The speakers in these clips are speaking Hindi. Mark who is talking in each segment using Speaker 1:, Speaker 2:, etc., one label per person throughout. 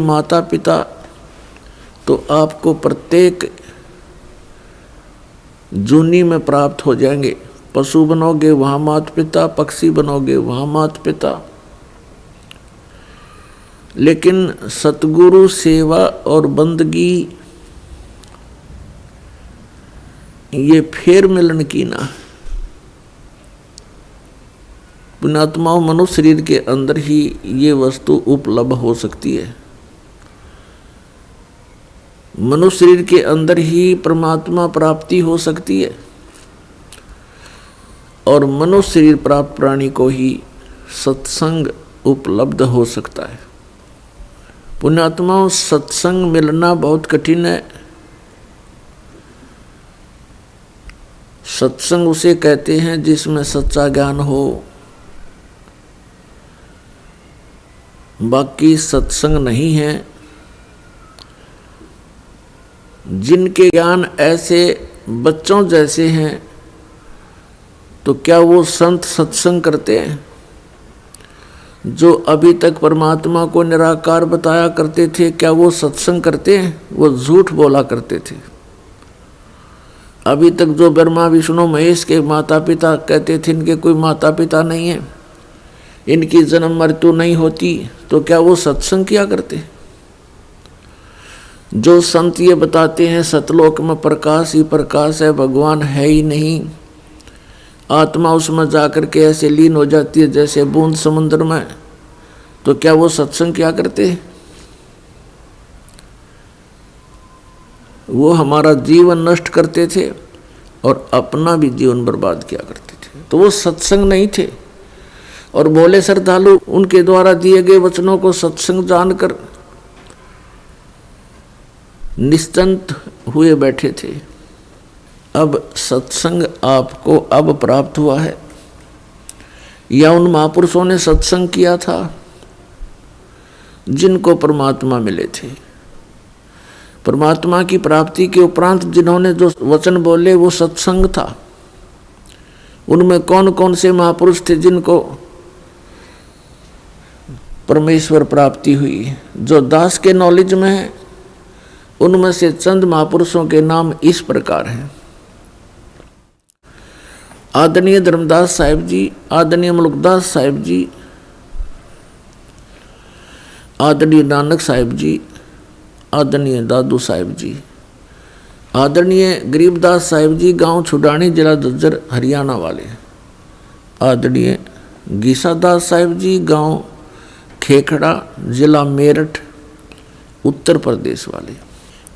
Speaker 1: माता पिता तो आपको प्रत्येक जूनी में प्राप्त हो जाएंगे। पशु बनोगे वहाँ माता पिता, पक्षी बनोगे वहाँ माता पिता। लेकिन सतगुरु सेवा और बंदगी ये फेर मिलन की ना। पुण्यात्माओं, मनुष्य शरीर के अंदर ही ये वस्तु उपलब्ध हो सकती है। मनुष्य शरीर के अंदर ही परमात्मा प्राप्ति हो सकती है और मनुष्य शरीर प्राप्त प्राणी को ही सत्संग उपलब्ध हो सकता है। पुण्यात्माओं, सत्संग मिलना बहुत कठिन है। सत्संग उसे कहते हैं जिसमें सच्चा ज्ञान हो। बाकी सत्संग नहीं है। जिनके ज्ञान ऐसे बच्चों जैसे हैं तो क्या वो संत सत्संग करते हैं? जो अभी तक परमात्मा को निराकार बताया करते थे, क्या वो सत्संग करते हैं? वो झूठ बोला करते थे। अभी तक जो ब्रह्मा विष्णु महेश के माता पिता कहते थे इनके कोई माता पिता नहीं है, इनकी जन्म मृत्यु नहीं होती, तो क्या वो सत्संग किया करते? जो संत ये बताते हैं सतलोक में प्रकाश ही प्रकाश है, भगवान है ही नहीं, आत्मा उसमें जाकर के ऐसे लीन हो जाती है जैसे बूंद समुद्र में, तो क्या वो सत्संग किया करते? वो हमारा जीवन नष्ट करते थे और अपना भी जीवन बर्बाद किया करते थे, तो वो सत्संग नहीं थे। और भोले श्रद्धालु उनके द्वारा दिए गए वचनों को सत्संग जानकर निश्चिंत हुए बैठे थे। अब सत्संग आपको अब प्राप्त हुआ है या उन महापुरुषों ने सत्संग किया था जिनको परमात्मा मिले थे? परमात्मा की प्राप्ति के उपरांत जिन्होंने जो वचन बोले वो सत्संग था। उनमें कौन कौन से महापुरुष थे जिनको परमेश्वर प्राप्ति हुई? जो दास के नॉलेज में है उनमें से चंद महापुरुषों के नाम इस प्रकार हैं। आदरणीय धर्मदास साहिब जी, आदरणीय मुल्कदास साहिब जी, आदरणीय नानक साहिब जी, आदरणीय दादू साहिब जी, आदरणीय गरीबदास साहिब जी, गांव छुडानी, जिला झज्जर, हरियाणा वाले, आदरणीय गीसादास साहिब जी, गांव खेखड़ा, जिला मेरठ, उत्तर प्रदेश वाले।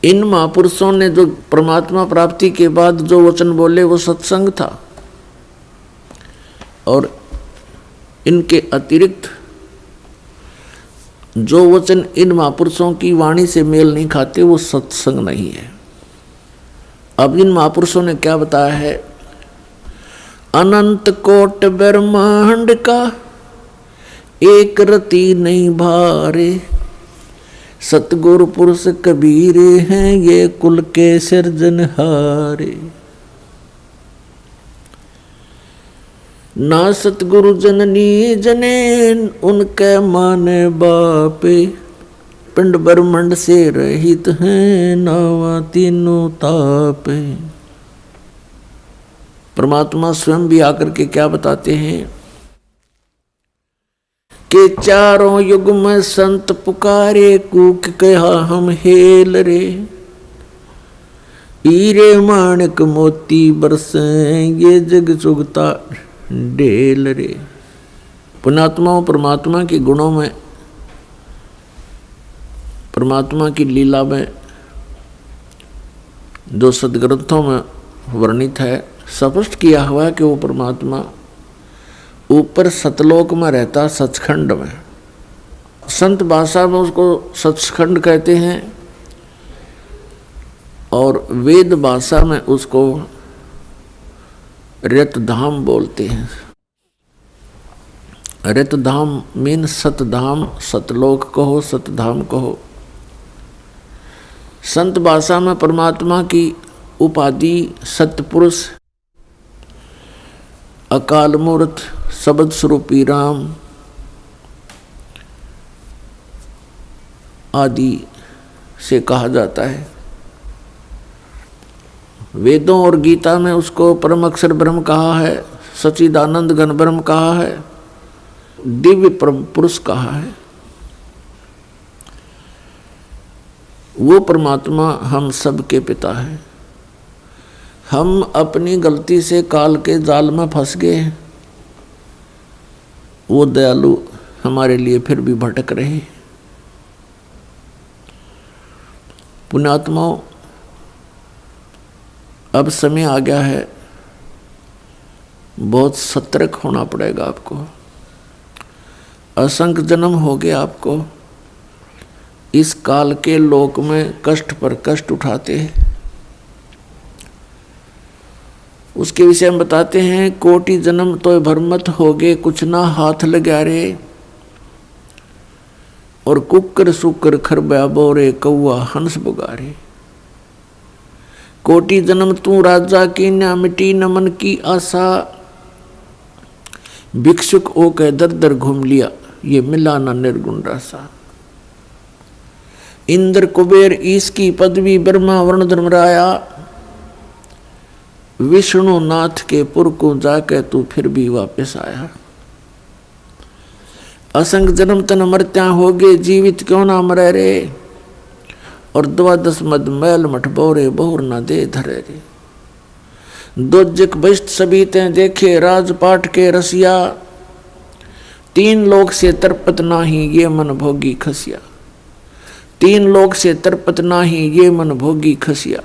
Speaker 1: इन महापुरुषों ने जो परमात्मा प्राप्ति के बाद जो वचन बोले वो सत्संग था, और इनके अतिरिक्त जो वचन इन महापुरुषों की वाणी से मेल नहीं खाते वो सत्संग नहीं है। अब इन महापुरुषों ने क्या बताया है? अनंत कोट ब्रह्मांड का एक रति नहीं भारे, सतगुरु पुरुष कबीर हैं ये कुल के सिरजनहारे। ना सतगुरु जननी जने उनके माने बापे, पिंड ब्रह्मंड से रहित हैं नावा तीनों तापे। परमात्मा स्वयं भी आकर के क्या बताते हैं कि चारों युग में संत पुकारे, कूक कहा हम हेल रे, हीरे माणिक मोती बरसे ये जग चुगता डेल रे। पुण्यात्माओं, परमात्मा के गुणों में, परमात्मा की लीला में जो सदग्रंथों में वर्णित है, स्पष्ट किया हुआ है कि वो परमात्मा ऊपर सतलोक में रहता, सचखंड में। संत भाषा में उसको सचखंड कहते हैं और वेद भाषा में उसको रतधाम बोलते हैं। रतधाम मीन सतधाम, सतलोक कहो, सतधाम कहो। संत भाषा में परमात्मा की उपाधि सतपुरुष, अकाल मूर्त, शब्द स्वरूपी राम, आदि से कहा जाता है। वेदों और गीता में उसको परम अक्षर ब्रह्म कहा है, सच्चिदानंद घन ब्रह्म कहा है, दिव्य परम पुरुष कहा है। वो परमात्मा हम सब के पिता है। हम अपनी गलती से काल के जाल में फंस गए हैं। वो दयालु हमारे लिए फिर भी भटक रहे। पुण्यात्माओं, अब समय आ गया है, बहुत सतर्क होना पड़ेगा आपको। असंख्य जन्म हो गए आपको इस काल के लोक में कष्ट पर कष्ट उठाते हैं। उसके विषय में बताते हैं, कोटि जन्म तो भरमत हो गए, कुछ ना हाथ लगा रे। और कुकर सुकर खरबा बोरे, कौआ हंस बुगारे। कोटि जन्म तू राजा की, न मिटी न मन की आशा। भिक्षुक ओ के दर दर घूम लिया, ये मिला न निर्गुण रासा। इंद्र कुबेर ईश की पदवी, ब्रह्मा वर्ण धर्मराया। विष्णु नाथ के पुर को जाके तू फिर भी वापस आया। असंग जन्म तन मरत्या हो गए, जीवित क्यों ना मरे रे। और 12 मद मैल मठ बोरे, बहुर न दे धरे रे। दोजक बस्ट सभी ते देखे, राजपाट के रसिया। 3 लोक से तरपत नाही, ये मन भोगी खसिया। 3 लोक से तरपत नाही, ये मन भोगी खसिया।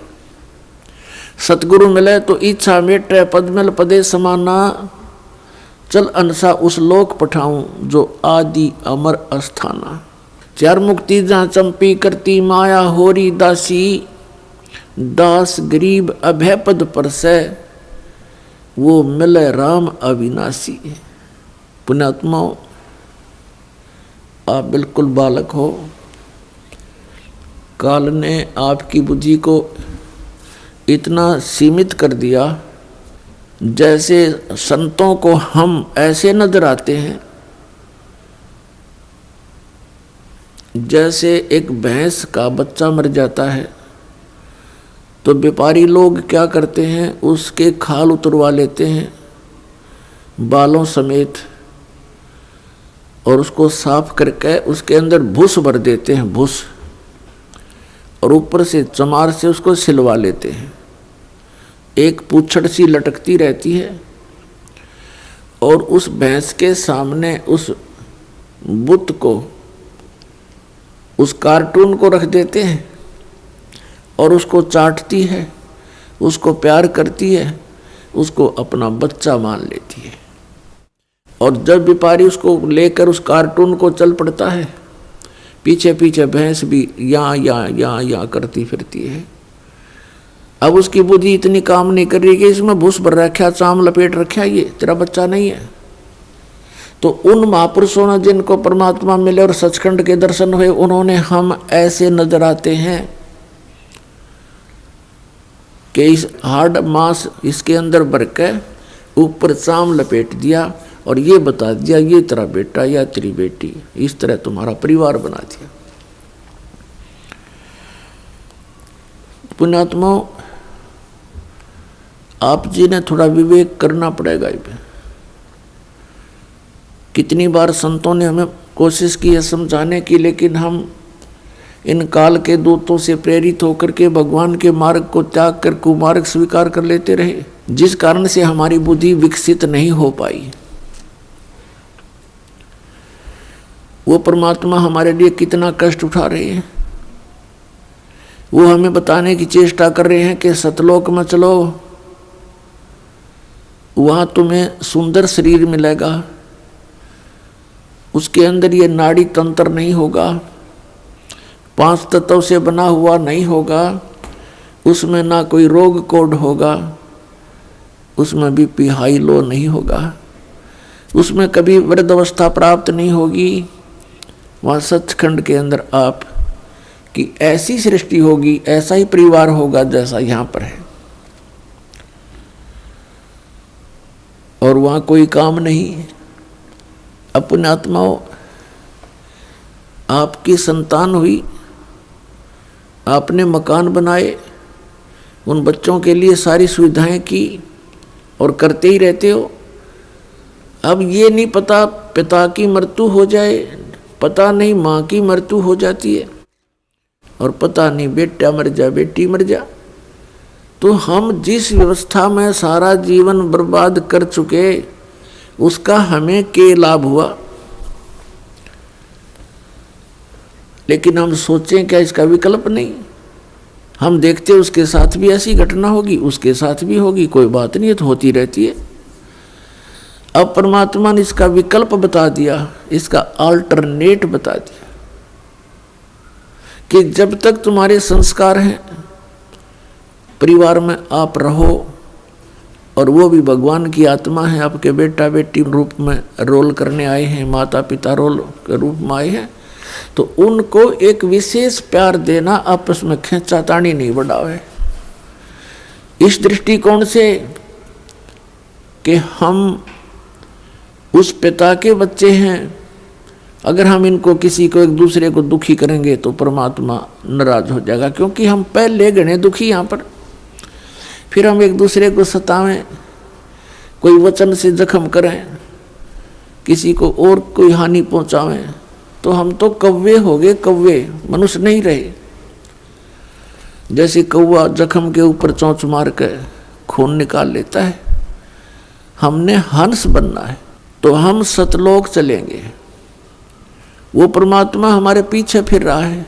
Speaker 1: सतगुरु मिले तो इच्छा मेटे, पद मिल पदे समाना। चल अनसा उस लोक पठाऊं, जो आदि अमर अस्थाना। 4 मुक्ति जहाँ चंपी करती, माया होरी दासी। दास गरीब अभय पद पर से, वो मिले राम अविनाशी। पुण्यात्माओं, आप बिल्कुल बालक हो। काल ने आपकी बुद्धि को इतना सीमित कर दिया, जैसे संतों को हम ऐसे नजर आते हैं जैसे एक भैंस का बच्चा मर जाता है तो व्यापारी लोग क्या करते हैं, उसके खाल उतरवा लेते हैं बालों समेत, और उसको साफ करके उसके अंदर भूस भर देते हैं, भूस, और ऊपर से चमार से उसको सिलवा लेते हैं। एक पूंछड़ सी लटकती रहती है, और उस भैंस के सामने उस बुत को, उस कार्टून को रख देते हैं, और उसको चाटती है, उसको प्यार करती है, उसको अपना बच्चा मान लेती है। और जब व्यापारी उसको लेकर उस कार्टून को चल पड़ता है, पीछे पीछे भैंस भी या करती फिरती है। अब उसकी बुद्धि इतनी काम नहीं कर रही कि इसमें भूस भर रखा, चाम लपेट रखा, ये तेरा बच्चा नहीं है। तो उन महापुरुषों ने जिनको परमात्मा मिले और सचखंड के दर्शन हुए, उन्होंने हम ऐसे नजर आते हैं कि इस हार्ड मांस इसके अंदर भर के ऊपर चाम लपेट दिया और ये बता दिया ये तेरा बेटा या तेरी बेटी, इस तरह तुम्हारा परिवार बना दिया। पुण्यात्माओं, आप जी ने थोड़ा विवेक करना पड़ेगा। कितनी बार संतों ने हमें कोशिश की है समझाने की, लेकिन हम इन काल के दूतों से प्रेरित होकर के भगवान के मार्ग को त्याग कर कुमार्ग स्वीकार कर लेते रहे, जिस कारण से हमारी बुद्धि विकसित नहीं हो पाई। वो परमात्मा हमारे लिए कितना कष्ट उठा रहे हैं, वो हमें बताने की चेष्टा कर रहे हैं कि सतलोक में चलो, वहां तुम्हें सुंदर शरीर मिलेगा, उसके अंदर ये नाड़ी तंत्र नहीं होगा, 5 तत्वों से बना हुआ नहीं होगा, उसमें ना कोई रोग कोड होगा, उसमें बीपी हाई लो नहीं होगा, उसमें कभी वृद्धावस्था प्राप्त नहीं होगी। वहाँ सचखंड के अंदर आप की ऐसी सृष्टि होगी, ऐसा ही परिवार होगा जैसा यहाँ पर है, और वहाँ कोई काम नहीं। अपने आत्माओं, आपकी संतान हुई, आपने मकान बनाए, उन बच्चों के लिए सारी सुविधाएं की और करते ही रहते हो। अब ये नहीं पता पिता की मृत्यु हो जाए, पता नहीं माँ की मृत्यु हो जाती है, और पता नहीं बेटा मर जा बेटी मर जा। तो हम जिस व्यवस्था में सारा जीवन बर्बाद कर चुके, उसका हमें क्या लाभ हुआ? लेकिन हम सोचें क्या इसका विकल्प नहीं? हम देखते उसके साथ भी ऐसी घटना होगी, उसके साथ भी होगी, कोई बात नहीं है, तो होती रहती है। अब परमात्मा ने इसका विकल्प बता दिया, इसका अल्टरनेट बता दिया कि जब तक तुम्हारे संस्कार हैं, परिवार में आप रहो, और वो भी भगवान की आत्मा है, आपके बेटा बेटी रूप में रोल करने आए हैं, माता पिता रोल के रूप में आए हैं, तो उनको एक विशेष प्यार देना, आपस में खींचातानी नहीं बढ़ावे। इस दृष्टिकोण से कि हम उस पिता के बच्चे हैं, अगर हम इनको किसी को एक दूसरे को दुखी करेंगे तो परमात्मा नाराज हो जाएगा, क्योंकि हम पहले गणे दुखी यहाँ पर। फिर हम एक दूसरे को सतावें, कोई वचन से जख्म करें, किसी को और कोई हानि पहुंचावें, तो हम तो कौवे हो गए, कौवे, मनुष्य नहीं रहे। जैसे कौवा जख्म के ऊपर चोंच मार के खून निकाल लेता है, हमने हंस बनना है, तो हम सतलोक चलेंगे। वो परमात्मा हमारे पीछे फिर रहा है।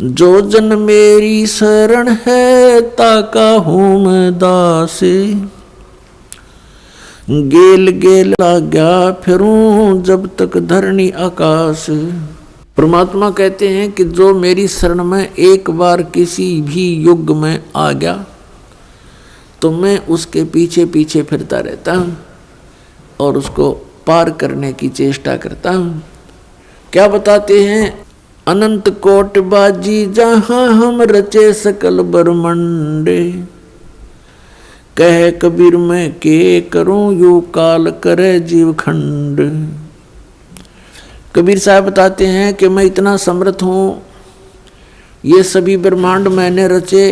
Speaker 1: जो जन मेरी शरण है, ताका हूँ मैं दासे, गेल गेल आज्ञा फिरूं जब तक धरणी आकाश। परमात्मा कहते हैं कि जो मेरी शरण में एक बार किसी भी युग में आ गया, तो मैं उसके पीछे पीछे फिरता रहता हूँ और उसको पार करने की चेष्टा करता हूँ। क्या बताते हैं? अनंत कोट बाजी जहाँ हम रचे सकल ब्रह्मंडे, कह कबीर मैं के करूं यू काल करे जीव खंड। कबीर साहब बताते हैं कि मैं इतना समर्थ हूँ, ये सभी ब्रह्मांड मैंने रचे,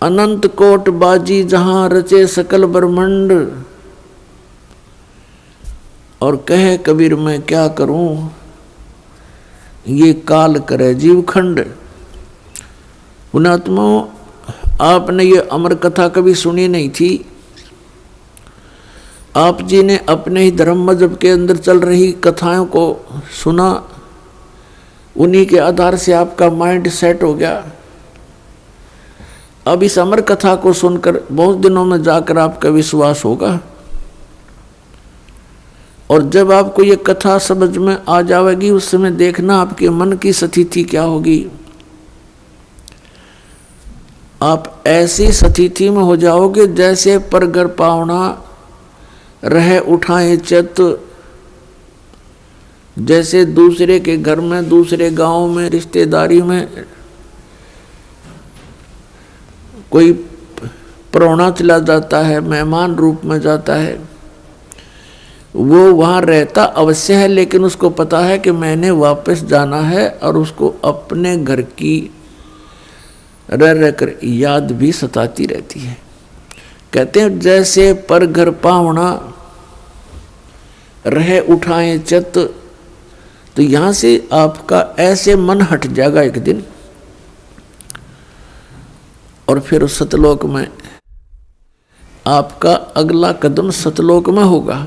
Speaker 1: अनंत कोट बाजी जहाँ रचे सकल ब्रह्मांड, और कहे कबीर मैं क्या करूं ये काल करे जीव खंड। पुणात्माओं, आपने ये अमर कथा कभी सुनी नहीं थी। आप जी ने अपने ही धर्म मजहब के अंदर चल रही कथाओं को सुना, उन्हीं के आधार से आपका माइंड सेट हो गया। अब इस अमर कथा को सुनकर बहुत दिनों में जाकर आपका विश्वास होगा, और जब आपको ये कथा समझ में आ जाएगी, उस समय देखना आपके मन की स्थिति क्या होगी। आप ऐसी स्थिति में हो जाओगे जैसे परगर पावना रह उठाए चित, जैसे दूसरे के घर में, दूसरे गांव में, रिश्तेदारी में कोई प्राहुणा चला जाता है, मेहमान रूप में जाता है, वो वहाँ रहता अवश्य है, लेकिन उसको पता है कि मैंने वापस जाना है, और उसको अपने घर की रह रहकर याद भी सताती रहती है। कहते हैं जैसे पर घर पावना रह उठाए चित, तो यहाँ से आपका ऐसे मन हट जाएगा एक दिन, और फिर उस सतलोक में आपका अगला कदम सतलोक में होगा।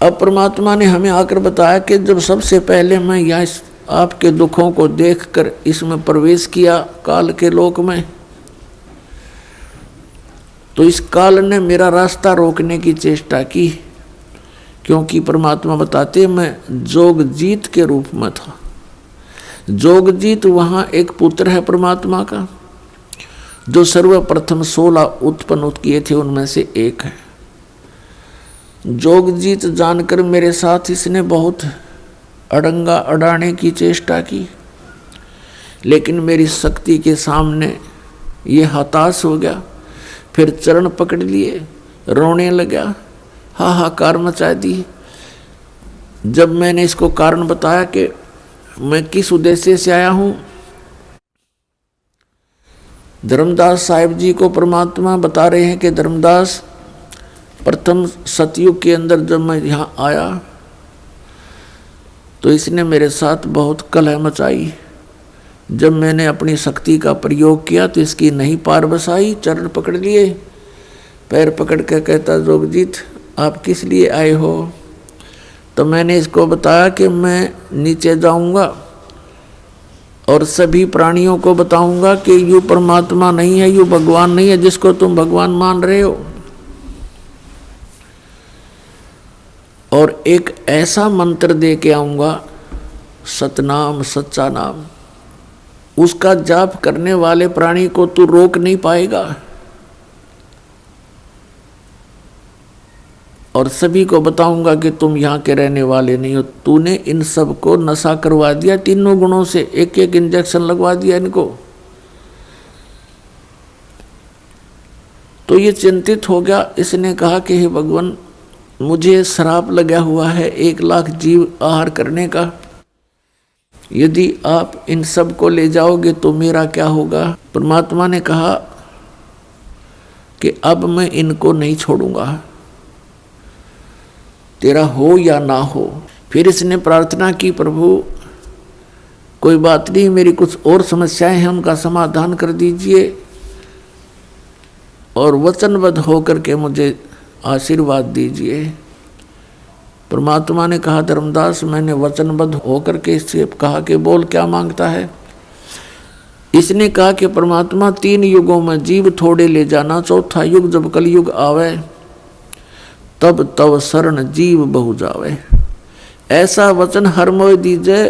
Speaker 1: अब परमात्मा ने हमें आकर बताया कि जब सबसे पहले मैं यहाँ आपके दुखों को देखकर इसमें प्रवेश किया काल के लोक में, तो इस काल ने मेरा रास्ता रोकने की चेष्टा की, क्योंकि परमात्मा बताते मैं जोगजीत के रूप में था। जोगजीत वहाँ एक पुत्र है परमात्मा का, जो सर्वप्रथम 16 उत्पन्न किए थे, उनमें से एक है। जोगजीत जानकर मेरे साथ इसने बहुत अड़ंगा अड़ाने की चेष्टा की, लेकिन मेरी शक्ति के सामने ये हताश हो गया। फिर चरण पकड़ लिए, रोने लगा, हाहाकार मचा दी। जब मैंने इसको कारण बताया कि मैं किस उद्देश्य से आया हूँ। धर्मदास साहिब जी को परमात्मा बता रहे हैं कि धर्मदास, प्रथम सतयुग के अंदर जब मैं यहाँ आया तो इसने मेरे साथ बहुत कलह मचाई। जब मैंने अपनी शक्ति का प्रयोग किया तो इसकी नहीं पार बसाई। चरण पकड़ लिए, पैर पकड़ के कहता, जोगजीत आप किस लिए आए हो। तो मैंने इसको बताया कि मैं नीचे जाऊंगा और सभी प्राणियों को बताऊंगा कि यू परमात्मा नहीं है, यू भगवान नहीं है जिसको तुम भगवान मान रहे हो। और एक ऐसा मंत्र दे के आऊंगा, सतनाम, सच्चा नाम, उसका जाप करने वाले प्राणी को तू रोक नहीं पाएगा। और सभी को बताऊंगा कि तुम यहाँ के रहने वाले नहीं हो। तूने इन सब को नशा करवा दिया, तीनों गुणों से एक एक इंजेक्शन लगवा दिया इनको। तो ये चिंतित हो गया। इसने कहा कि हे भगवान, मुझे श्राप लगा हुआ है 1 लाख जीव आहार करने का। यदि आप इन सब को ले जाओगे तो मेरा क्या होगा। परमात्मा ने कहा कि अब मैं इनको नहीं छोड़ूंगा, तेरा हो या ना हो। फिर इसने प्रार्थना की, प्रभु कोई बात नहीं, मेरी कुछ और समस्याएं हैं, उनका समाधान कर दीजिए और वचनबद्ध होकर के मुझे आशीर्वाद दीजिए। परमात्मा ने कहा, धर्मदास मैंने वचनबद्ध होकर के इससे कहा कि बोल क्या मांगता है। इसने कहा कि परमात्मा 3 युगों में जीव थोड़े ले जाना, चौथा युग जब कलयुग आवे तब तव शरण जीव बहु जावे। ऐसा वचन हर मोय दीजिए,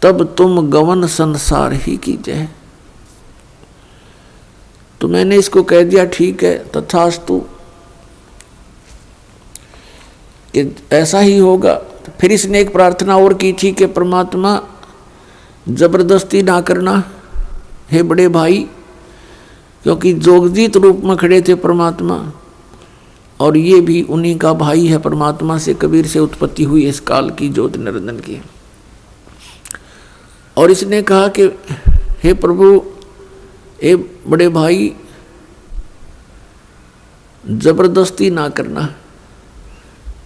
Speaker 1: तब तुम गवन संसार ही कीजिए। तो मैंने इसको कह दिया ठीक है, तथास्तु, कि ऐसा ही होगा। फिर इसने एक प्रार्थना और की थी कि परमात्मा जबरदस्ती ना करना हे बड़े भाई, क्योंकि जोगजीत रूप में खड़े थे परमात्मा और ये भी उन्हीं का भाई है। परमात्मा से कबीर से उत्पत्ति हुई इस काल की ज्योति निरंजन की। और इसने कहा कि हे प्रभु, हे बड़े भाई, जबरदस्ती ना करना।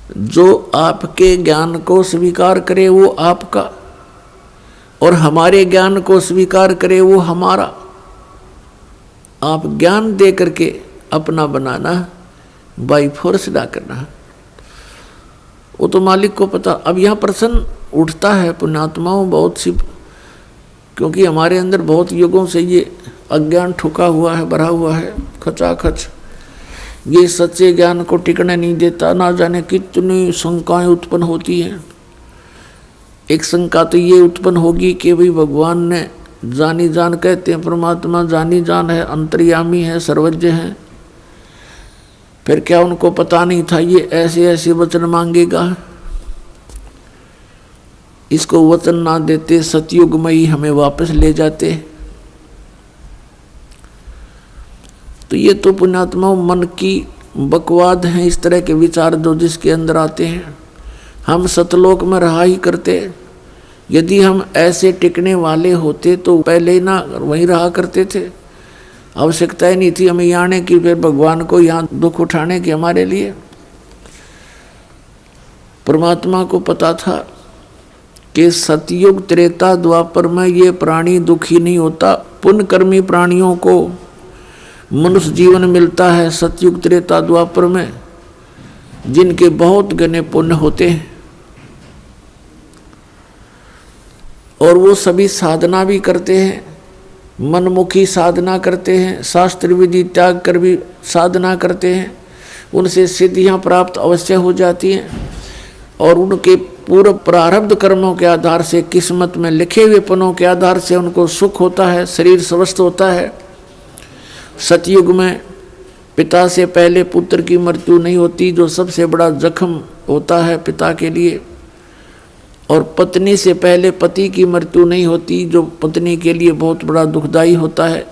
Speaker 1: जो आपके ज्ञान को स्वीकार करे वो आपका, और हमारे ज्ञान को स्वीकार करे वो हमारा। आप ज्ञान दे करके अपना बनाना, बाई फोर्स ना करना। वो तो मालिक को पता। अब यहाँ प्रश्न उठता है पुण्यात्माओं बहुत सी, क्योंकि हमारे अंदर बहुत युगों से ये अज्ञान ठुका हुआ है, भरा हुआ है खचाखच। ये सच्चे ज्ञान को टिकने नहीं देता। ना जाने कितनी शंकाएं उत्पन्न होती हैं। एक शंका तो ये उत्पन्न होगी कि भाई भगवान ने जानी जान, कहते हैं परमात्मा जानी जान है, अंतर्यामी है, सर्वज्ञ है, फिर क्या उनको पता नहीं था ये ऐसे ऐसे वचन मांगेगा। इसको वचन ना देते सतयुग में ही हमें वापस ले जाते। तो ये तो पुण्यात्मा मन की बकवाद हैं, इस तरह के विचार जो जिसके अंदर आते हैं। हम सतलोक में रहा ही करते। यदि हम ऐसे टिकने वाले होते तो पहले ही ना वहीं रहा करते थे। आवश्यकता ही नहीं थी हमें यहाँ आने की, फिर भगवान को यहाँ दुख उठाने की हमारे लिए। परमात्मा को पता था कि सतयुग त्रेता द्वापर में ये प्राणी दुखी नहीं होता। पुण्यकर्मी प्राणियों को मनुष्य जीवन मिलता है सतयुग त्रेता द्वापर में, जिनके बहुत घने पुण्य होते हैं और वो सभी साधना भी करते हैं, मनमुखी साधना करते हैं, शास्त्र विधि त्याग कर भी साधना करते हैं। उनसे सिद्धियां प्राप्त अवश्य हो जाती हैं और उनके पूर्व प्रारब्ध कर्मों के आधार से, किस्मत में लिखे हुए पनों के आधार से उनको सुख होता है, शरीर स्वस्थ होता है। सतयुग में पिता से पहले पुत्र की मृत्यु नहीं होती, जो सबसे बड़ा जख्म होता है पिता के लिए। और पत्नी से पहले पति की मृत्यु नहीं होती, जो पत्नी के लिए बहुत बड़ा दुखदाई होता है।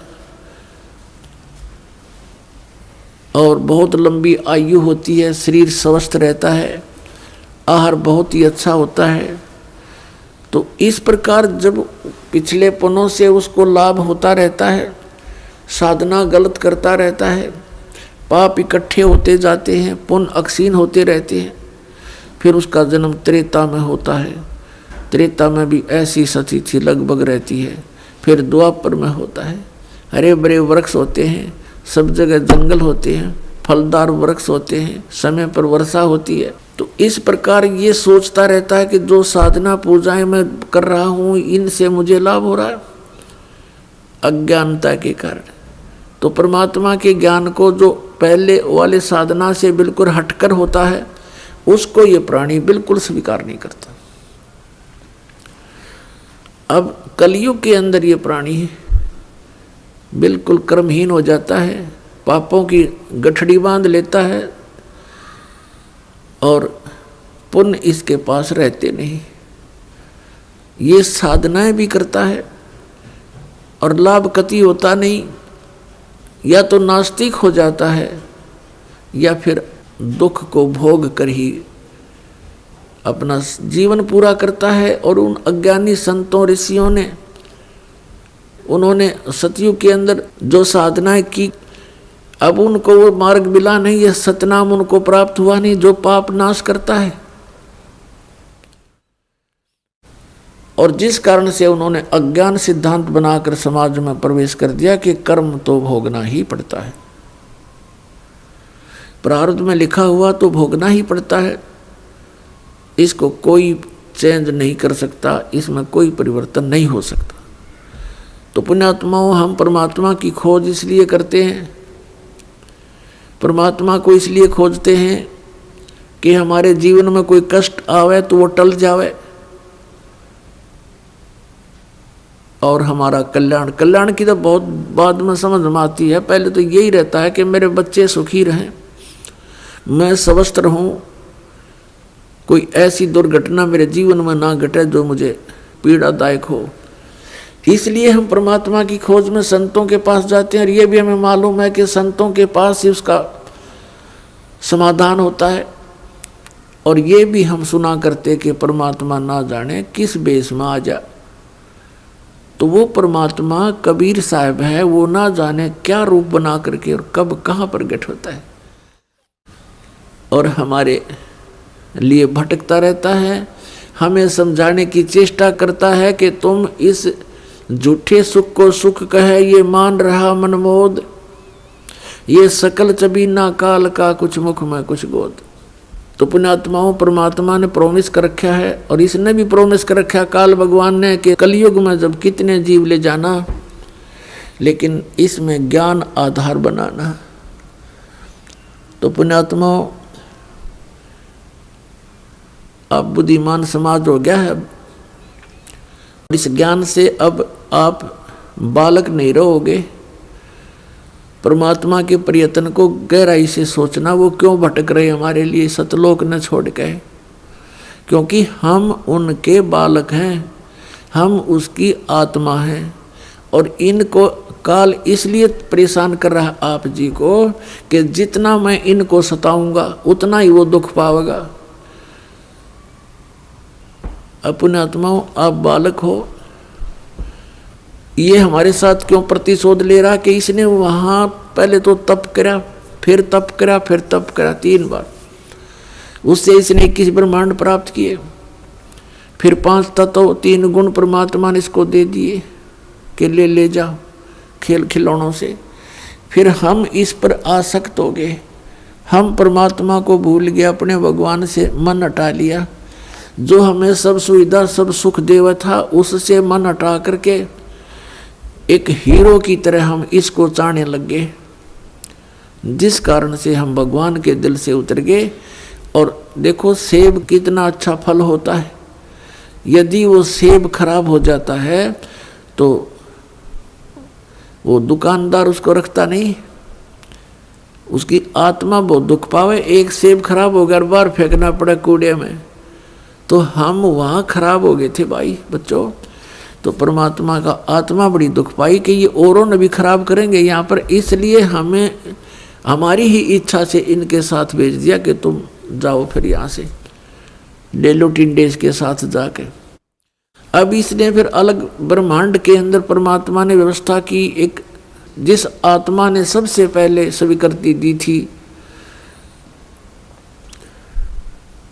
Speaker 1: और बहुत लंबी आयु होती है, शरीर स्वस्थ रहता है, आहार बहुत ही अच्छा होता है। तो इस प्रकार जब पिछले पुण्यों से उसको लाभ होता रहता है, साधना गलत करता रहता है, पाप इकट्ठे होते जाते हैं, पुण्य अक्षीण होते रहते हैं, फिर उसका जन्म त्रेता में होता है। त्रेता में भी ऐसी सती थी लगभग रहती है। फिर द्वापर में होता है, हरे भरे वृक्ष होते हैं, सब जगह जंगल होते हैं, फलदार वृक्ष होते हैं, समय पर वर्षा होती है। तो इस प्रकार ये सोचता रहता है कि जो साधना पूजाएं मैं कर रहा हूँ इनसे मुझे लाभ हो रहा है, अज्ञानता के कारण। तो परमात्मा के ज्ञान को जो पहले वाले साधना से बिल्कुल हटकर होता है उसको ये प्राणी बिल्कुल स्वीकार नहीं करता। अब कलयुग के अंदर ये प्राणी बिल्कुल कर्महीन हो जाता है, पापों की गठड़ी बांध लेता है और पुण्य इसके पास रहते नहीं। ये साधनाएं भी करता है और लाभ कति होता नहीं, या तो नास्तिक हो जाता है या फिर दुख को भोग कर ही अपना जीवन पूरा करता है। और उन अज्ञानी संतों ऋषियों ने, उन्होंने सतयुग के अंदर जो साधनाएं की, अब उनको वो मार्ग मिला नहीं, यह सतनाम उनको प्राप्त हुआ नहीं जो पाप नाश करता है। और जिस कारण से उन्होंने अज्ञान सिद्धांत बनाकर समाज में प्रवेश कर दिया कि कर्म तो भोगना ही पड़ता है, प्रारब्ध में लिखा हुआ तो भोगना ही पड़ता है, इसको कोई चेंज नहीं कर सकता, इसमें कोई परिवर्तन नहीं हो सकता। तो पुण्यात्माओं, हम परमात्मा की खोज इसलिए करते हैं, परमात्मा को इसलिए खोजते हैं कि हमारे जीवन में कोई कष्ट आवे तो वो टल जावे और हमारा कल्याण। कल्याण की तो बहुत बाद में समझ में आती है, पहले तो यही रहता है कि मेरे बच्चे सुखी रहें, मैं स्वस्थ रहूं, कोई ऐसी दुर्घटना मेरे जीवन में ना घटे जो मुझे पीड़ादायक हो। इसलिए हम परमात्मा की खोज में संतों के पास जाते हैं। और ये भी हमें मालूम है कि संतों के पास ही उसका समाधान होता है। और ये भी हम सुना करते कि परमात्मा ना जाने किस बेस में आ जा, तो वो परमात्मा कबीर साहब है, वो ना जाने क्या रूप बना करके और कब कहाँ प्रकट होता है और हमारे लिए भटकता रहता है, हमें समझाने की चेष्टा करता है कि तुम इस झूठे सुख को सुख कहे ये मान रहा मनमोद, ये सकल चबीना काल का कुछ मुख में कुछ गोद। तो पुण्यात्माओं, परमात्मा ने प्रोमिस कर रखा है और इसने भी प्रोमिस कर रखा है काल भगवान ने कि कलयुग में जब कितने जीव ले जाना, लेकिन इसमें ज्ञान आधार बनाना। तो पुण्यात्माओं, अब बुद्धिमान समाज हो गया है, इस ज्ञान से अब आप बालक नहीं रहोगे। परमात्मा के प्रयत्न को गहराई से सोचना, वो क्यों भटक रहे हमारे लिए सतलोक न छोड़ के, क्योंकि हम उनके बालक हैं, हम उसकी आत्मा हैं। और इनको काल इसलिए परेशान कर रहा आप जी को कि जितना मैं इनको सताऊंगा उतना ही वो दुख पावेगा। अपने आत्माओं, आप बालक हो, ये हमारे साथ क्यों प्रतिशोध ले रहा कि इसने वहाँ पहले तो तप करा, फिर तप करा, फिर तप करा, 3 बार, उससे इसने 21 ब्रह्मांड प्राप्त किए, फिर 5 तत्व 3 गुण परमात्मा ने इसको दे दिए कि ले जाओ खेल खिलौनों से। फिर हम इस पर आसक्त हो गए, हम परमात्मा को भूल गए, अपने भगवान से मन हटा लिया। जो हमें सब सुविधा सब सुख देवा था उससे मन हटा करके एक हीरो की तरह हम इसको चाहने लग गए, जिस कारण से हम भगवान के दिल से उतर गए। और देखो सेब कितना अच्छा फल होता है, यदि वो सेब खराब हो जाता है तो वो दुकानदार उसको रखता नहीं, उसकी आत्मा बहुत दुख पावे। एक सेब खराब हो गया, बाहर फेंकना पड़ा कूड़े में, तो हम वहाँ खराब हो गए थे भाई बच्चों। तो परमात्मा का आत्मा बड़ी दुख पाई कि ये औरों ने भी खराब करेंगे यहाँ पर, इसलिए हमें हमारी ही इच्छा से इनके साथ भेज दिया कि तुम जाओ फिर यहाँ से ले लो टिंडेस के साथ जाके। अब इसने फिर अलग ब्रह्मांड के अंदर परमात्मा ने व्यवस्था की, एक जिस आत्मा ने सबसे पहले स्वीकृति दी थी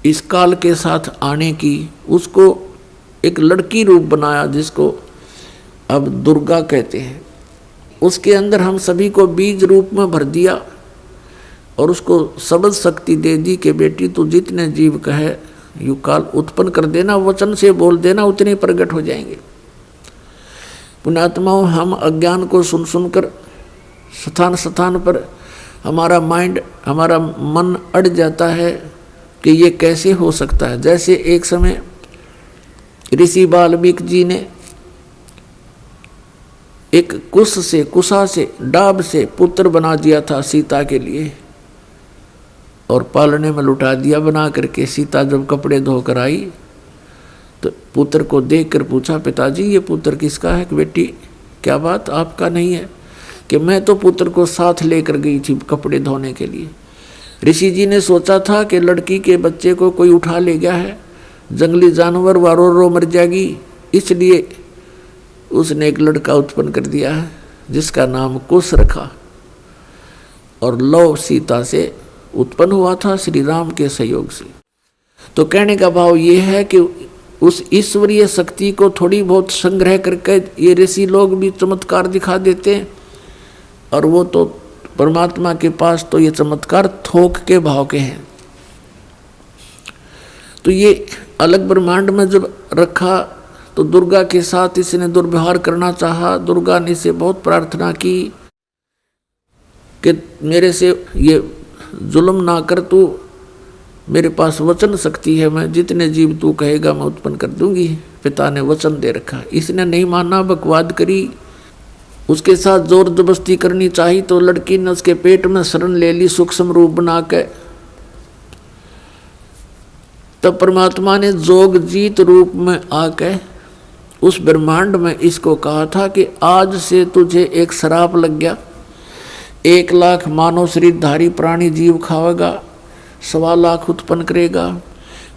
Speaker 1: इस काल के साथ आने की, उसको एक लड़की रूप बनाया जिसको अब दुर्गा कहते हैं। उसके अंदर हम सभी को बीज रूप में भर दिया और उसको शब्द शक्ति दे दी कि बेटी तू जितने जीव कहे यू काल उत्पन्न कर देना, वचन से बोल देना, उतने प्रकट हो जाएंगे। पुण्यात्माओं, हम अज्ञान को सुन सुनकर स्थान स्थान पर हमारा माइंड, हमारा मन अड़ जाता है कि ये कैसे हो सकता है। जैसे एक समय ऋषि वाल्मीकि जी ने एक कुशा से डाब से पुत्र बना दिया था सीता के लिए और पालने में लुटा दिया बना करके। सीता जब कपड़े धोकर आई तो पुत्र को देखकर पूछा, पिताजी ये पुत्र किसका है? कि बेटी क्या बात, आपका नहीं है? कि मैं तो पुत्र को साथ लेकर गई थी कपड़े धोने के लिए। ऋषि जी ने सोचा था कि लड़की के बच्चे को कोई उठा ले गया है, जंगली जानवर रो मर जाएगी, इसलिए उसने एक लड़का उत्पन्न कर दिया है जिसका नाम कुश रखा और लव सीता से उत्पन्न हुआ था श्री राम के सहयोग से। तो कहने का भाव ये है कि उस ईश्वरीय शक्ति को थोड़ी बहुत संग्रह करके ये ऋषि लोग भी चमत्कार दिखा देते हैं, और वो तो परमात्मा के पास तो ये चमत्कार थोक के भाव के हैं। तो ये अलग ब्रह्मांड में जब रखा तो दुर्गा के साथ इसने दुर्व्यवहार करना चाहा। दुर्गा ने इसे बहुत प्रार्थना की कि मेरे से ये जुल्म ना कर, तू मेरे पास वचन शक्ति है, मैं जितने जीव तू कहेगा मैं उत्पन्न कर दूंगी। पिता ने वचन दे रखा, इसने नहीं माना, बकवाद करी, उसके साथ जोर जबरदस्ती करनी चाहिए तो लड़की ने उसके पेट में शरण ले ली सूक्ष्म रूप बना के। तब परमात्मा ने जोग जीत रूप में आके उस ब्रह्मांड में इसको कहा था कि आज से तुझे एक श्राप लग गया, 1 लाख मानव शरीरधारी प्राणी जीव खावेगा, 1.25 लाख उत्पन्न करेगा।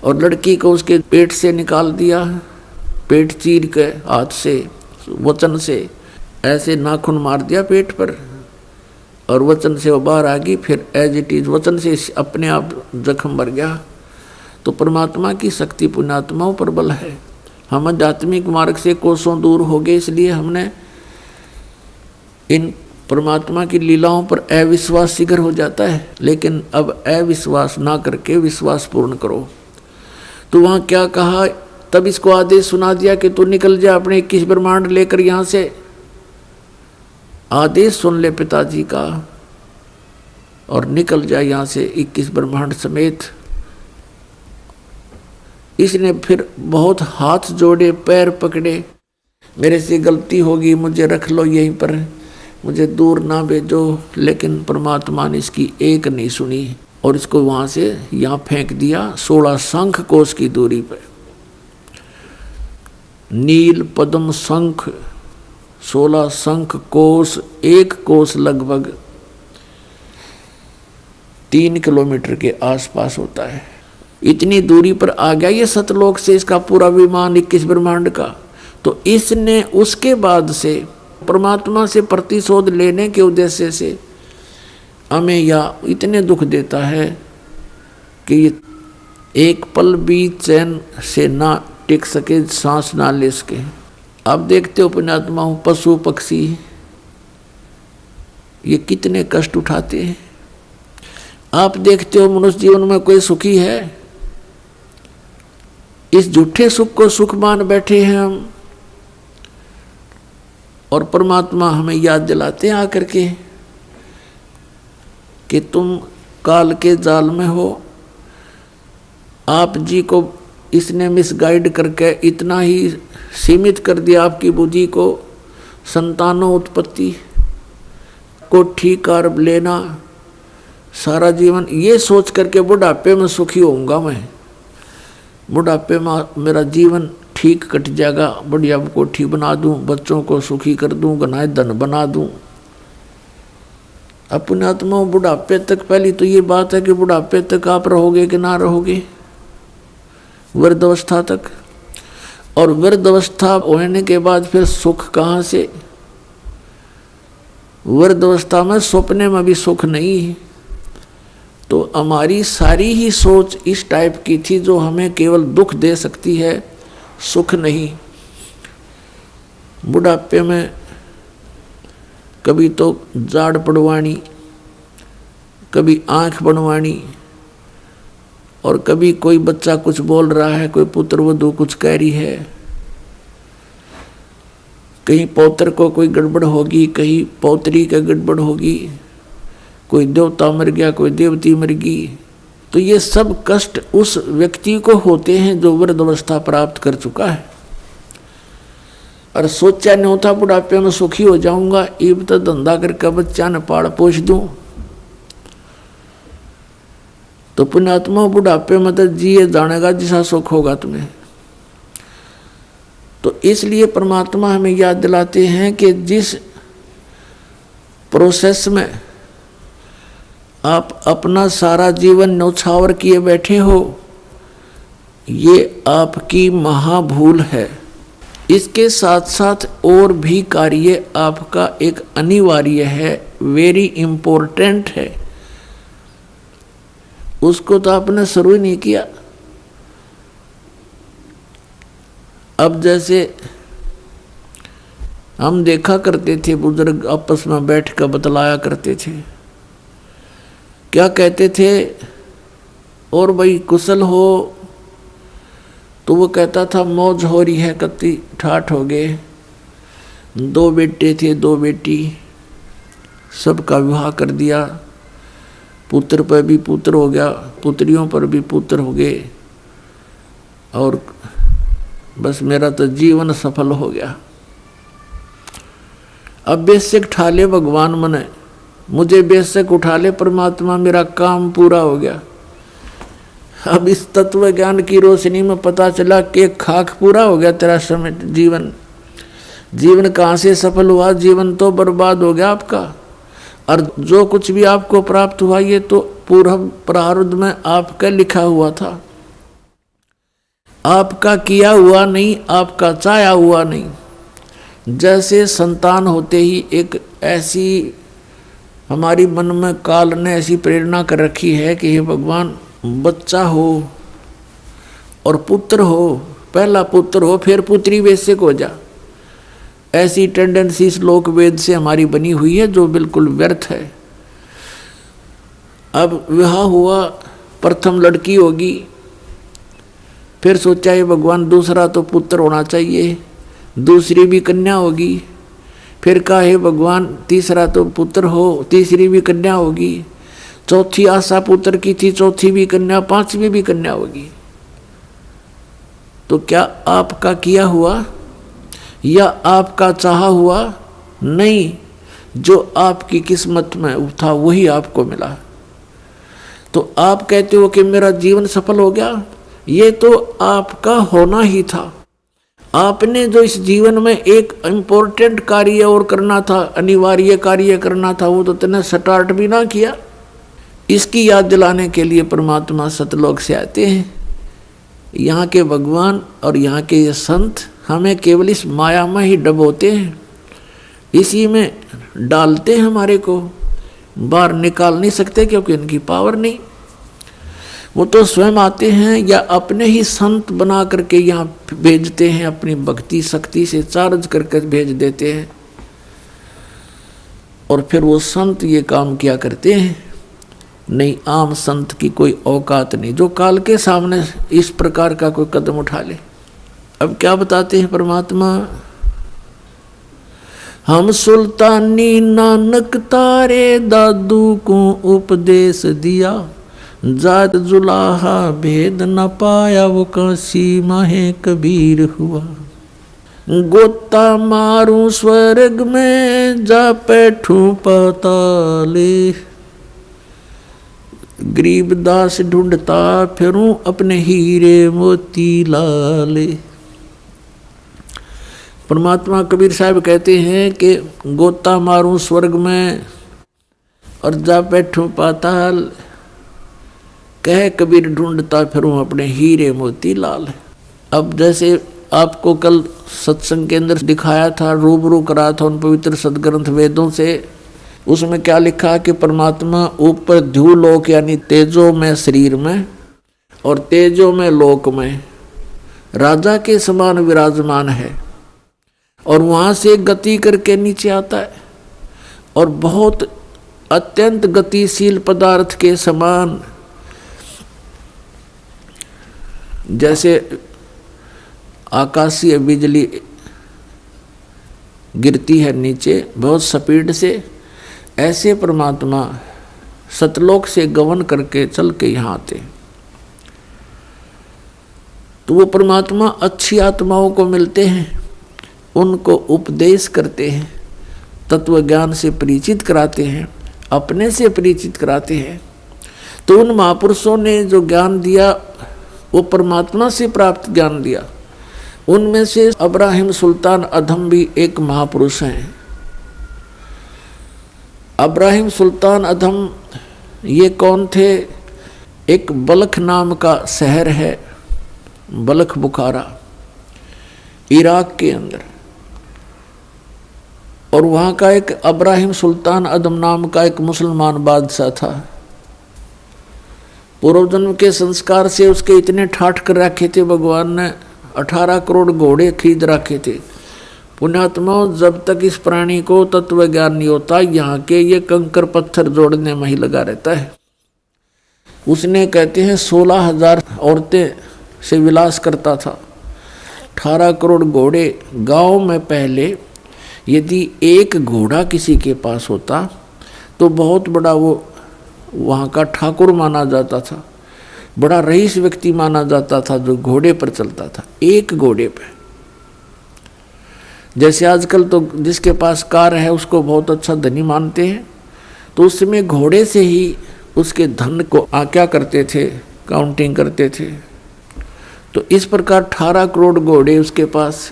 Speaker 1: और लड़की को उसके पेट से निकाल दिया, पेट चीर के हाथ से वचन से ऐसे नाखून मार दिया पेट पर और वचन से वो बाहर आ गई। फिर एज इट इज वचन से अपने आप जख्म भर गया। तो परमात्मा की शक्ति पुण्यात्माओं पर बल है। हम आध्यात्मिक मार्ग से कोसों दूर हो गए, इसलिए हमने इन परमात्मा की लीलाओं पर अविश्वास शीघ्र हो जाता है। लेकिन अब अविश्वास ना करके विश्वास पूर्ण करो। तो वहाँ क्या कहा, तब इसको आदेश सुना दिया कि तू निकल जा अपने 21 ब्रह्मांड लेकर यहाँ से। आदेश सुन ले पिताजी का और निकल जा यहाँ से 21 ब्रह्मांड समेत। इसने फिर बहुत हाथ जोड़े, पैर पकड़े, मेरे से गलती होगी, मुझे रख लो यहीं पर, मुझे दूर ना भेजो। लेकिन परमात्मा ने इसकी एक नहीं सुनी और इसको वहाँ से यहाँ फेंक दिया 16 शंख कोश की दूरी पर। नील पद्म शंख 16 शंख कोश, 1 कोश लगभग 3 किलोमीटर के आसपास होता है। इतनी दूरी पर आ गया ये सतलोक से इसका पूरा विमान 21 ब्रह्मांड का। तो इसने उसके बाद से परमात्मा से प्रतिशोध लेने के उद्देश्य से हमें या इतने दुख देता है कि एक पल भी चैन से ना टिक सके, सांस ना ले सके। आप देखते हो पुण्यात्मा, पशु पक्षी ये कितने कष्ट उठाते हैं। आप देखते हो मनुष्य जीवन में कोई सुखी है? इस झूठे सुख को सुख मान बैठे हैं हम। और परमात्मा हमें याद दिलाते हैं आकर के कि तुम काल के जाल में हो। आप जी को इसने मिसगाइड करके इतना ही सीमित कर दिया आपकी बुद्धि को, संतानों उत्पत्ति को ठीक कर लेना सारा जीवन, ये सोच करके बुढ़ापे में सुखी होऊंगा मैं, बुढ़ापे में मेरा जीवन ठीक कट जाएगा, बढ़िया कोठी बना दूं, बच्चों को सुखी कर दूं, गनाए धन बना दूं। अपने आत्मा बुढ़ापे तक, पहली तो ये बात है कि बुढ़ापे तक आप रहोगे कि ना रहोगे, वृद्धावस्था तक। और वृद्ध अवस्था होने के बाद फिर सुख कहाँ से? वृद्ध अवस्था में सपने में भी सुख नहीं है। तो हमारी सारी ही सोच इस टाइप की थी जो हमें केवल दुख दे सकती है, सुख नहीं। बुढ़ापे में कभी तो जाड़ पड़वानी, कभी आंख बनवानी, और कभी कोई बच्चा कुछ बोल रहा है, कोई पुत्र वधू कुछ कह रही है, कहीं पौत्र को कोई गड़बड़ होगी, कहीं पौत्री का गड़बड़ होगी, कोई देवता मर गया, कोई देवती मर गई। तो ये सब कष्ट उस व्यक्ति को होते हैं जो वृद्ध अवस्था प्राप्त कर चुका है। और सोचा नहीं होता बुढ़ापे में सुखी हो जाऊंगा, इब तो धंधा करके बच्चा ने पाल पोष दूं। तो पुण्यात्मा बुढ़ापे में तो जिए जानेगा जिसा सुख होगा तुम्हें। तो इसलिए परमात्मा हमें याद दिलाते हैं कि जिस प्रोसेस में आप अपना सारा जीवन न्यौछावर किए बैठे हो, ये आपकी महाभूल है। इसके साथ साथ और भी कार्य आपका एक अनिवार्य है, वेरी इम्पोर्टेंट है। उसको तो आपने शुरू ही नहीं किया। अब जैसे हम देखा करते थे, बुजुर्ग आपस में बैठ कर बतलाया करते थे, क्या कहते थे, और भाई कुशल हो? तो वो कहता था मौज हो रही है, कत्ती ठाठ हो गए, 2 बेटे थे 2 बेटी, सबका विवाह कर दिया, पुत्र पर भी पुत्र हो गया, पुत्रियों पर भी पुत्र हो गए, और बस मेरा तो जीवन सफल हो गया। अब बेशक उठा ले भगवान मने, मुझे बेशक उठा ले परमात्मा, मेरा काम पूरा हो गया। अब इस तत्व ज्ञान की रोशनी में पता चला कि खाक पूरा हो गया तेरा समय, जीवन कहाँ से सफल हुआ? जीवन तो बर्बाद हो गया आपका। और जो कुछ भी आपको प्राप्त हुआ ये तो पूर्व प्रारब्ध में आपका लिखा हुआ था, आपका किया हुआ नहीं, आपका चाहा हुआ नहीं। जैसे संतान होते ही एक ऐसी हमारी मन में काल ने ऐसी प्रेरणा कर रखी है कि हे भगवान बच्चा हो और पुत्र हो, पहला पुत्र हो फिर पुत्री बेशक हो जा। ऐसी टेंडेंसी श्लोक वेद से हमारी बनी हुई है जो बिल्कुल व्यर्थ है। अब विवाह हुआ, प्रथम लड़की होगी, फिर सोचा ये भगवान दूसरा तो पुत्र होना चाहिए, दूसरी भी कन्या होगी, फिर कहा हे भगवान तीसरा तो पुत्र हो, तीसरी भी कन्या होगी, चौथी आशा पुत्र की थी, चौथी भी कन्या, पांचवी भी कन्या होगी। तो क्या आपका किया हुआ या आपका चाहा हुआ? नहीं, जो आपकी किस्मत में था वही आपको मिला। तो आप कहते हो कि मेरा जीवन सफल हो गया, ये तो आपका होना ही था। आपने जो इस जीवन में एक इम्पोर्टेंट कार्य और करना था, अनिवार्य कार्य करना था, वो तो तुमने स्टार्ट भी ना किया। इसकी याद दिलाने के लिए परमात्मा सतलोक से आते हैं। यहाँ के भगवान और यहाँ के ये संत हमें केवल इस माया में ही डबोते हैं, इसी में डालते हैं, हमारे को बाहर निकाल नहीं सकते क्योंकि इनकी पावर नहीं। वो तो स्वयं आते हैं या अपने ही संत बना करके यहाँ भेजते हैं, अपनी भक्ति शक्ति से चार्ज करके भेज देते हैं, और फिर वो संत ये काम किया करते हैं। नहीं, आम संत की कोई औकात नहीं जो काल के सामने इस प्रकार का कोई कदम उठा ले। अब क्या बताते हैं परमात्मा, हम सुल्तानी नानक तारे दादू को उपदेश दिया, जात जुलाहा भेद न पाया वो काशी माहे कबीर हुआ। गोता मारूं स्वर्ग में जा बैठूं पाताले, गरीबदास ढूंढता फिरूं अपने हीरे मोती लाले। परमात्मा कबीर साहब कहते हैं कि गोता मारूं स्वर्ग में और जा बैठूं पाताल, कह कबीर ढूंढता फिरूं अपने हीरे मोती लाल। अब जैसे आपको कल सत्संग के अंदर दिखाया था, रूबरू करा था उन पवित्र सदग्रंथ वेदों से। उसमें क्या लिखा कि परमात्मा ऊपर ध्युलोक यानी तेजो में शरीर में और तेजो में लोक में राजा के समान विराजमान है, और वहां से गति करके नीचे आता है और बहुत अत्यंत गतिशील पदार्थ के समान, जैसे आकाशीय बिजली गिरती है नीचे बहुत स्पीड से, ऐसे परमात्मा सतलोक से गमन करके चल के यहाँ आते। तो वो परमात्मा अच्छी आत्माओं को मिलते हैं, उनको उपदेश करते हैं, तत्व ज्ञान से परिचित कराते हैं, अपने से परिचित कराते हैं। तो उन महापुरुषों ने जो ज्ञान दिया वो परमात्मा से प्राप्त ज्ञान दिया। उनमें से अब्राहिम सुल्तान अधम भी एक महापुरुष हैं। अब्राहिम सुल्तान अधम ये कौन थे? एक बल्ख नाम का शहर है, बल्ख बुखारा, इराक के अंदर, और वहाँ का एक अब्राहिम सुल्तान अदम नाम का एक मुसलमान बादशाह था। पूर्व जन्म के संस्कार से उसके इतने ठाठ कर रखे थे, भगवान ने 18 करोड़ घोड़े खरीद रखे थे। पुण्यात्माओं, जब तक इस प्राणी को तत्व ज्ञान नहीं होता, यहाँ के ये कंकर पत्थर जोड़ने में ही लगा रहता है। उसने कहते हैं 16,000 औरतें से विलास करता था, 18 करोड़ घोड़े। गांव में पहले यदि एक घोड़ा किसी के पास होता तो बहुत बड़ा वो वहाँ का ठाकुर माना जाता था, बड़ा रईस व्यक्ति माना जाता था जो घोड़े पर चलता था, एक घोड़े पे। जैसे आजकल तो जिसके पास कार है उसको बहुत अच्छा धनी मानते हैं, तो उस समय घोड़े से ही उसके धन को आज्ञा करते थे, काउंटिंग करते थे। तो इस प्रकार 18 करोड़ घोड़े उसके पास,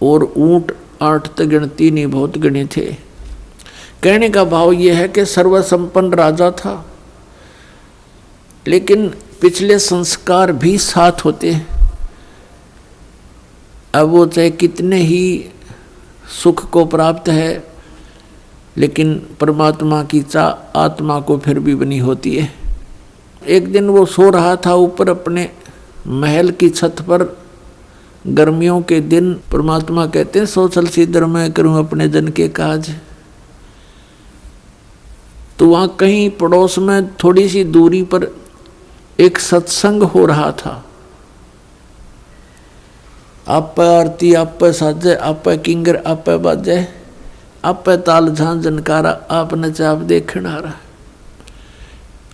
Speaker 1: और ऊंट 8 तक गिनती नहीं, बहुत गिने थे। कहने का भाव यह है कि सर्वसंपन्न राजा था, लेकिन पिछले संस्कार भी साथ होते हैं। अब वो चाहे कितने ही सुख को प्राप्त है, लेकिन परमात्मा की चाह आत्मा को फिर भी बनी होती है। एक दिन वो सो रहा था ऊपर अपने महल की छत पर, गर्मियों के दिन। परमात्मा कहते हैं सो चल सीधर मैं करूं अपने जन के काज। तो वहां कहीं पड़ोस में थोड़ी सी दूरी पर एक सत्संग हो रहा था। आप आरती, आप साजे, आप किंगर, आप बाजे, आप ताल झां जनकारा, आप नचाप देखण आ रहा।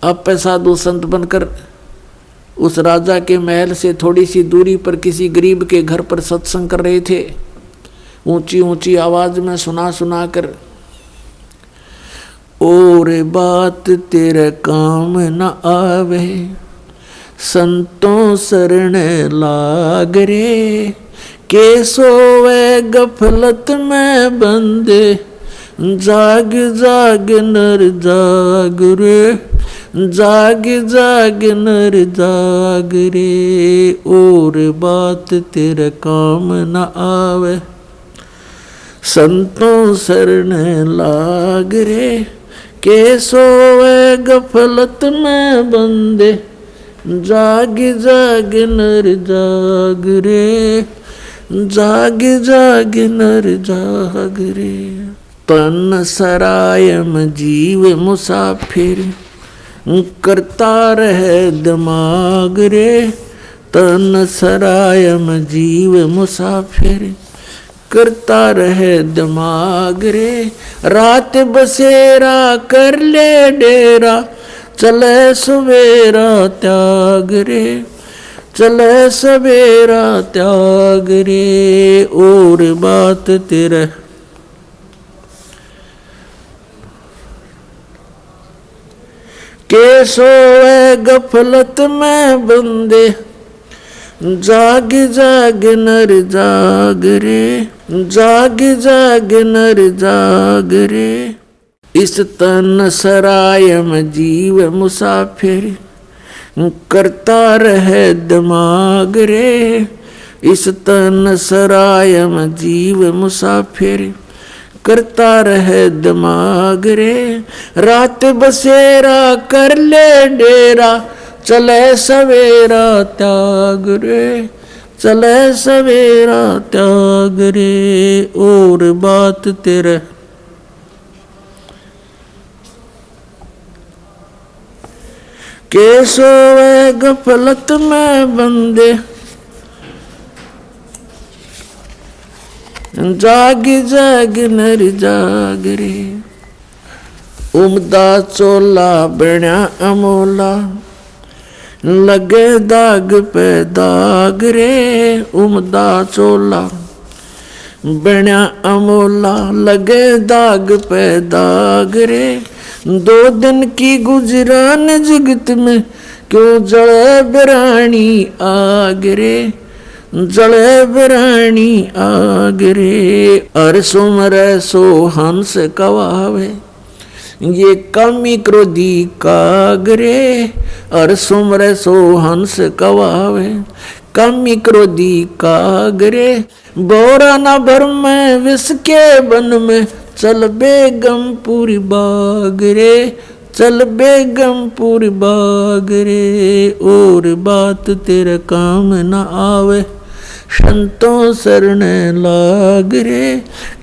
Speaker 1: आप साधु संत बनकर उस राजा के महल से थोड़ी सी दूरी पर किसी गरीब के घर पर सत्संग कर रहे थे, ऊंची ऊंची आवाज में सुना सुना कर। और बात तेरे काम न आवे, संतों शरण लाग रे, के सोवे गफलत में बंदे, जाग जाग नर जाग रे, जाग जाग नर जाग रे। और बात तेरे काम न आवे, संतों शरण लाग रे, के सोवे गफलत में बंदे, जाग जाग नर जाग रे, जाग जाग नर जाग रे। तन सरायम जीव मुसाफिर, करता रहे दिमाग रे, तन सरायम जीव मुसाफिर, करता रहे दिमाग रे। रात बसेरा कर ले डेरा, चले सवेरा त्याग रे, चले सवेरा त्याग रे। और बात तेरे के सोए गफलत में बंदे, जाग जाग नर जाग रे, जाग जाग नर जाग रे। इस तन सरायम जीव मुसाफिर, करता रहे दिमाग रे, इस तन सराय में जीव मुसाफिर करता रहे दिमाग रे। रात बसेरा कर ले डेरा चले सवेरा त्याग रे, चले सवेरा त्याग रे। और बात तेरे के सोए गफलत में बंदे जाग जाग नर जाग रे। उमदा चोला बण्या अमोला लगे दाग पे दाग रे। उमदा चोला बण्या अमोला लगे दाग पे दाग रे। 2 दिन की गुजरान जगत में क्यों जले बिरानी आग रे, जले बिरानी आग रे। अर सुमर सो हंस कवावे ये कामी क्रोधी काग रे। अर सुमर सो हंस कवावे कामी क्रोधी काग रे। बोरा न भर में विष के बन में चल बेगमपुर बाग रे, चल बेगमपुर बाग रे। और बात तेरे काम न आवे संतों शरण लाग रे।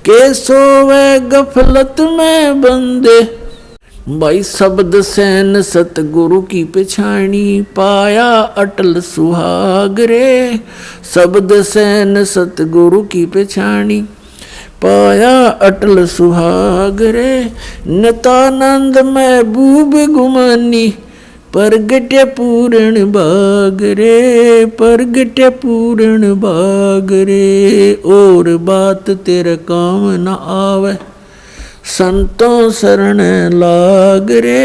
Speaker 1: के सोवे गफलत में बंदे भाई शब्द सैन सतगुरु की पिछाणी पाया अटल सुहाग रे। शब्द सैन सतगुरु की पिछाणी पाया अटल सुहाग रे। नितानंद महबूब गुमानी परगटे पूर्ण बाग रे, परगटे पूर्ण बाग रे। और बात तेरे काम न आवे संतों शरण लाग रे।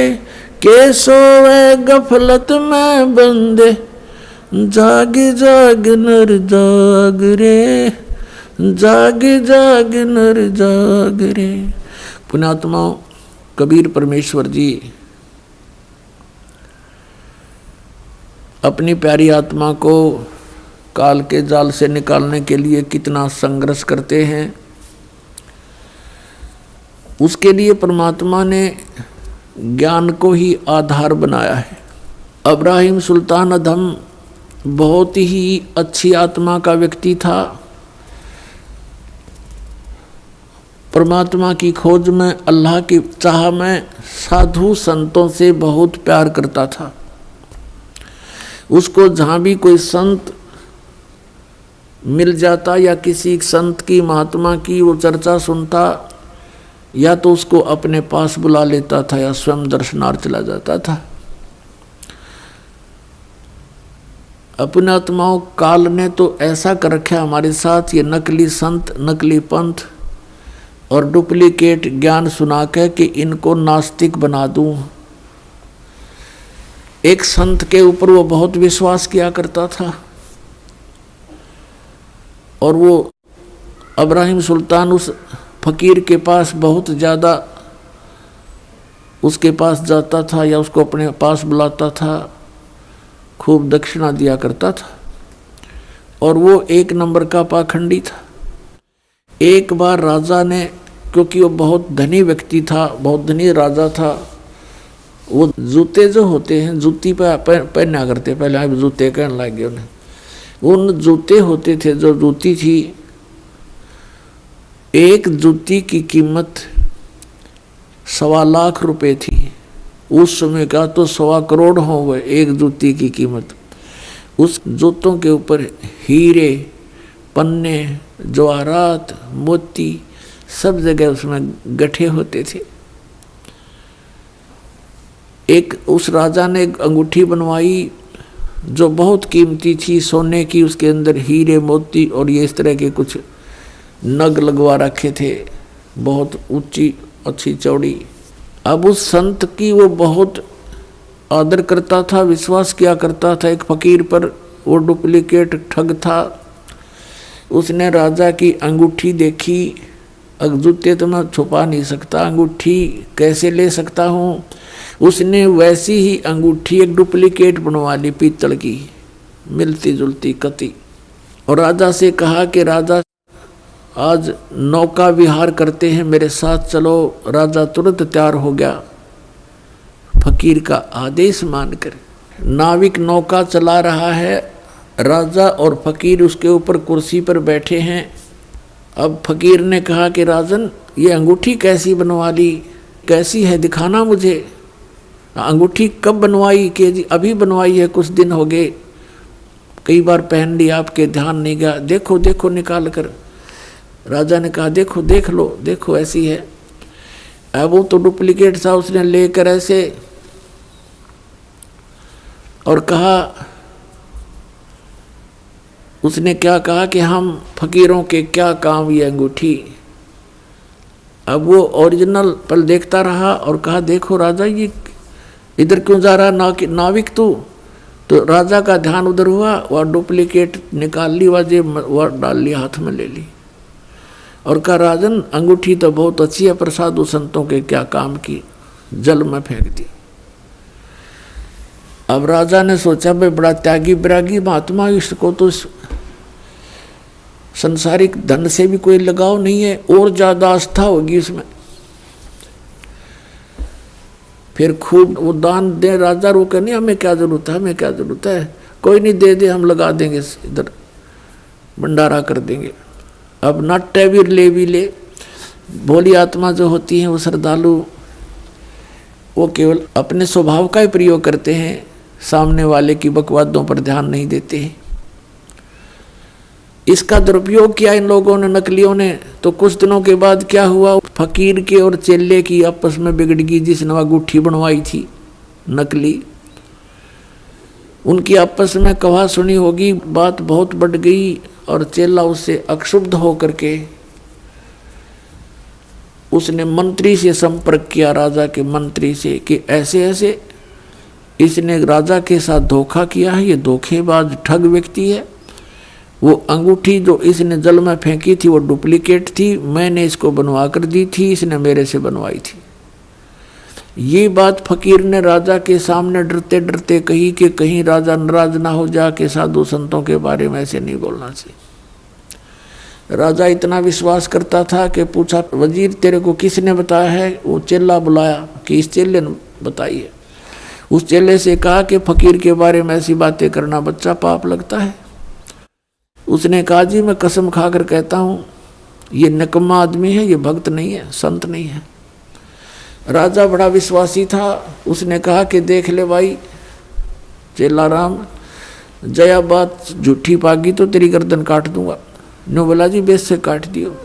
Speaker 1: के सोवे गफलत में बंदे जाग जाग नर जाग रे, जाग जाग नर जाग रे। पुण्यात्माओं, कबीर परमेश्वर जी अपनी प्यारी आत्मा को काल के जाल से निकालने के लिए कितना संघर्ष करते हैं। उसके लिए परमात्मा ने ज्ञान को ही आधार बनाया है। इब्राहिम सुल्तान अधम बहुत ही अच्छी आत्मा का व्यक्ति था। परमात्मा की खोज में, अल्लाह की चाह में साधु संतों से बहुत प्यार करता था। उसको जहाँ भी कोई संत मिल जाता या किसी संत की, महात्मा की वो चर्चा सुनता, या तो उसको अपने पास बुला लेता था या स्वयं दर्शनार्थ चला जाता था। अपने आत्माओं, काल ने तो ऐसा कर रखा हमारे साथ, ये नकली संत, नकली पंथ और डुप्लीकेट ज्ञान सुना के कि इनको नास्तिक बना दूं। एक संत के ऊपर वो बहुत विश्वास किया करता था और वो इब्राहिम सुल्तान उस फकीर के पास बहुत ज़्यादा उसके पास जाता था या उसको अपने पास बुलाता था, खूब दक्षिणा दिया करता था और वो 1 नंबर का पाखंडी था। एक बार राजा ने, क्योंकि वो बहुत धनी व्यक्ति था, बहुत धनी राजा था, वो जूते जो होते हैं, जूती पहना करते, पहले आप जूते कहने लग गए उन्हें। उन जूते होते थे, जो जूती थी, एक जूती की कीमत 1.25 लाख रुपए थी। उस समय का तो 1.25 करोड़ हो गए एक जूती की कीमत। उस जूतों के ऊपर हीरे, पन्ने, जवाहरात, मोती सब जगह उसमें गठे होते थे। एक उस राजा ने एक अंगूठी बनवाई जो बहुत कीमती थी, सोने की, उसके अंदर हीरे, मोती और ये इस तरह के कुछ नग लगवा रखे थे, बहुत ऊंची, अच्छी, चौड़ी। अब उस संत की वो बहुत आदर करता था, विश्वास किया करता था एक फकीर पर। वो डुप्लीकेट ठग था। उसने राजा की अंगूठी देखी, जूते तो मैं छुपा नहीं सकता, अंगूठी कैसे ले सकता हूँ। उसने वैसी ही अंगूठी एक डुप्लीकेट बनवा ली, पीतल की, मिलती जुलती कती। और राजा से कहा कि राजा आज नौका विहार करते हैं, मेरे साथ चलो। राजा तुरंत तैयार हो गया, फकीर का आदेश मानकर। नाविक नौका चला रहा है, राजा और फकीर उसके ऊपर कुर्सी पर बैठे हैं। अब फकीर ने कहा कि राजन, ये अंगूठी कैसी बनवा ली, कैसी है, दिखाना मुझे। अंगूठी कब बनवाई? कि जी अभी बनवाई है, कुछ दिन हो गए, कई बार पहन ली, आपके ध्यान नहीं गया, देखो देखो निकाल कर। राजा ने कहा देखो देख लो, देखो ऐसी है। अब वो तो डुप्लीकेट था, उसने लेकर ऐसे और कहा, उसने क्या कहा कि हम फकीरों के क्या काम ये अंगूठी। अब वो ओरिजिनल पर देखता रहा और कहा देखो राजा, ये इधर क्यों जा रहा नाविक तू? तो राजा का ध्यान उधर हुआ, वह डुप्लीकेट निकाल ली, वह डाल ली, हाथ में ले ली और कहा राजन, अंगूठी तो बहुत अच्छी है पर साधु संतों के क्या काम की, जल में फेंक दी। अब राजा ने सोचा भाई बड़ा त्यागी विरागी महात्मा, इसको तो संसारिक धन से भी कोई लगाव नहीं है, और ज्यादा आस्था होगी इसमें। फिर खूब वो दान दे। राजा रोके नहीं, हमें क्या जरूरत है, हमें क्या जरूरत है, कोई नहीं, दे दे, हम लगा देंगे, इधर भंडारा कर देंगे। अब नाट्य भी ले भी ले। भोली आत्मा जो होती है वो श्रद्धालु, वो केवल अपने स्वभाव का ही प्रयोग करते हैं, सामने वाले की बकवादों पर ध्यान नहीं देते हैं। इसका दुरुपयोग किया इन लोगों ने, नकलियों ने। तो कुछ दिनों के बाद क्या हुआ, फकीर के और चेले की आपस में बिगड़ गई, जिसने अंगूठी बनवाई थी नकली, उनकी आपस में कहा सुनी होगी, बात बहुत बढ़ गई और चेला उससे अक्षुब्ध होकर के उसने मंत्री से संपर्क किया, राजा के मंत्री से, कि ऐसे ऐसे इसने राजा के साथ धोखा किया है, ये धोखेबाज ठग व्यक्ति है। वो अंगूठी जो इसने जल में फेंकी थी वो डुप्लीकेट थी, मैंने इसको बनवा कर दी थी, इसने मेरे से बनवाई थी। ये बात फकीर ने राजा के सामने डरते डरते कही कि कहीं राजा नाराज ना हो जा के साधु संतों के बारे में ऐसे नहीं बोलना चाहिए। राजा इतना विश्वास करता था कि पूछा, वजीर तेरे को किसने बताया है? वो चेला बुलाया कि इस चेले ने बताई है। उस चेले से कहा कि फकीर के बारे में ऐसी बातें करना बच्चा पाप लगता है। उसने कहा जी मैं कसम खाकर कहता हूँ ये निकम्मा आदमी है, ये भक्त नहीं है, संत नहीं है। राजा बड़ा विश्वासी था, उसने कहा कि देख ले भाई चेला राम, जया बात झूठी पागी तो तेरी गर्दन काट दूंगा। नो बोला जी बेस से काट दियो।